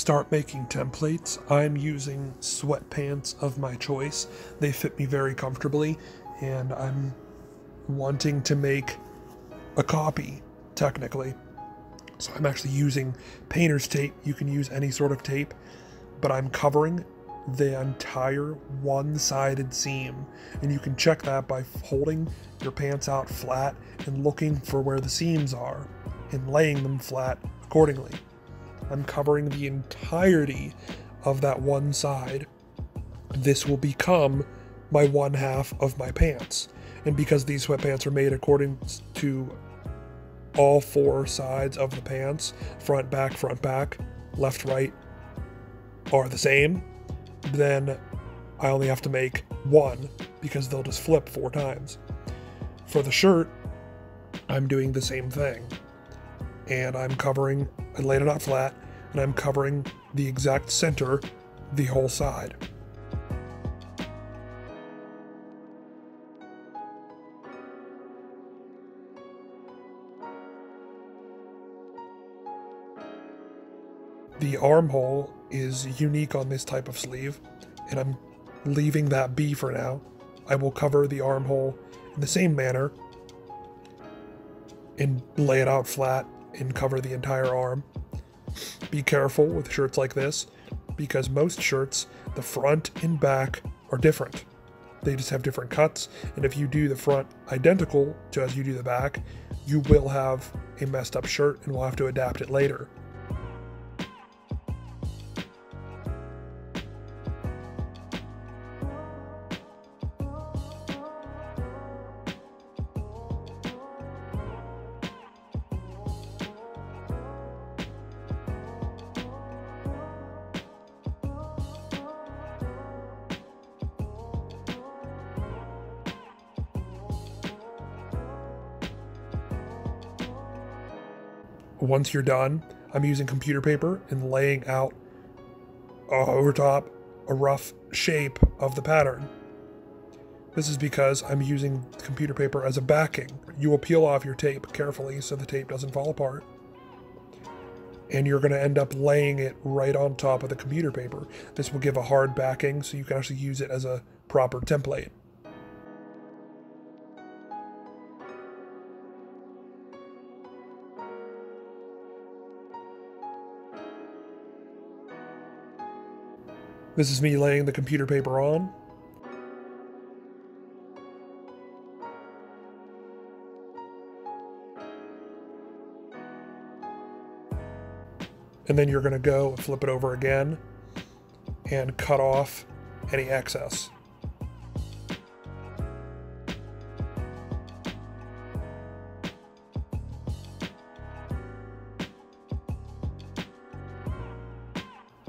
start making templates, I'm using sweatpants of my choice. They fit me very comfortably, and I'm wanting to make a copy, technically. So I'm actually using painter's tape. You can use any sort of tape, but I'm covering the entire one-sided seam, and you can check that by holding your pants out flat and looking for where the seams are and laying them flat accordingly. I'm covering the entirety of that one side. This will become my one half of my pants, and because these sweatpants are made according to all four sides of the pants, front, back, left, right, are the same, then I only have to make one because they'll just flip 4 times. For the shirt, I'm doing the same thing. And I laid it out flat, and I'm covering the exact center, the whole side. The armhole is unique on this type of sleeve, and I'm leaving that be for now. I will cover the armhole in the same manner and lay it out flat and cover the entire arm. Be careful with shirts like this, because most shirts, the front and back are different. They just have different cuts, and if you do the front identical to as you do the back, you will have a messed up shirt and will have to adapt it later. Once you're done, I'm using computer paper and laying out over top a rough shape of the pattern. This is because I'm using computer paper as a backing. You will peel off your tape carefully so the tape doesn't fall apart. And you're going to end up laying it right on top of the computer paper. This will give a hard backing so you can actually use it as a proper template. This is me laying the computer paper on. And then you're going to go and flip it over again and cut off any excess.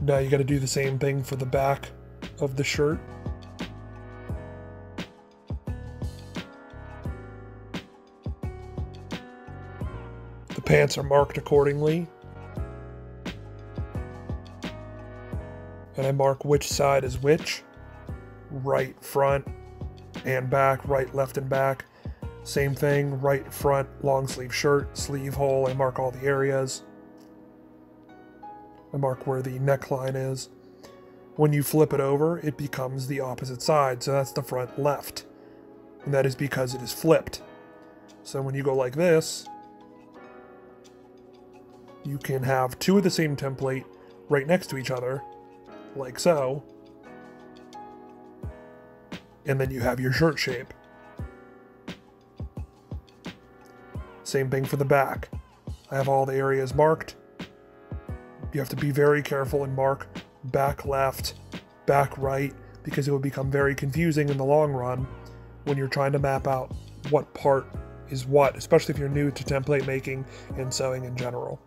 Now you got to do the same thing for the back of the shirt. The pants are marked accordingly. And I mark which side is which. Right front and back, right left and back. Same thing, right front long sleeve shirt, sleeve hole, I mark all the areas. I mark where the neckline is. When you flip it over, it becomes the opposite side, so that's the front left. And that is because it is flipped. So when you go like this, you can have 2 of the same template right next to each other, like so. And then you have your shirt shape. Same thing for the back. I have all the areas marked. You have to be very careful and mark back left, back right, because it will become very confusing in the long run when you're trying to map out what part is what, especially if you're new to template making and sewing in general.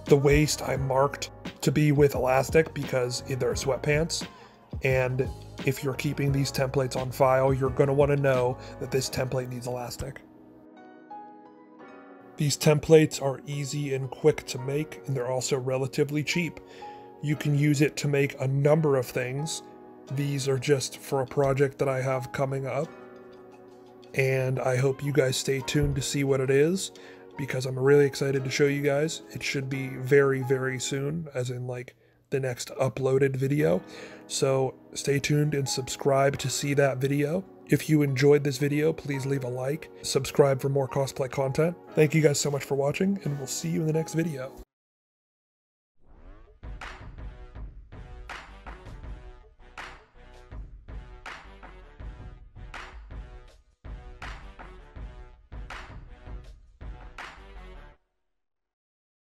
The waist I marked to be with elastic because they're sweatpants. And if you're keeping these templates on file, you're going to want to know that this template needs elastic. These templates are easy and quick to make, and they're also relatively cheap. You can use it to make a number of things, These are just for a project that I have coming up, and I hope you guys stay tuned to see what it is, because I'm really excited to show you guys. It should be very, very soon, as in like the next uploaded video. So stay tuned and subscribe to see that video. If you enjoyed this video, please leave a like, subscribe for more cosplay content. Thank you guys so much for watching, and we'll see you in the next video.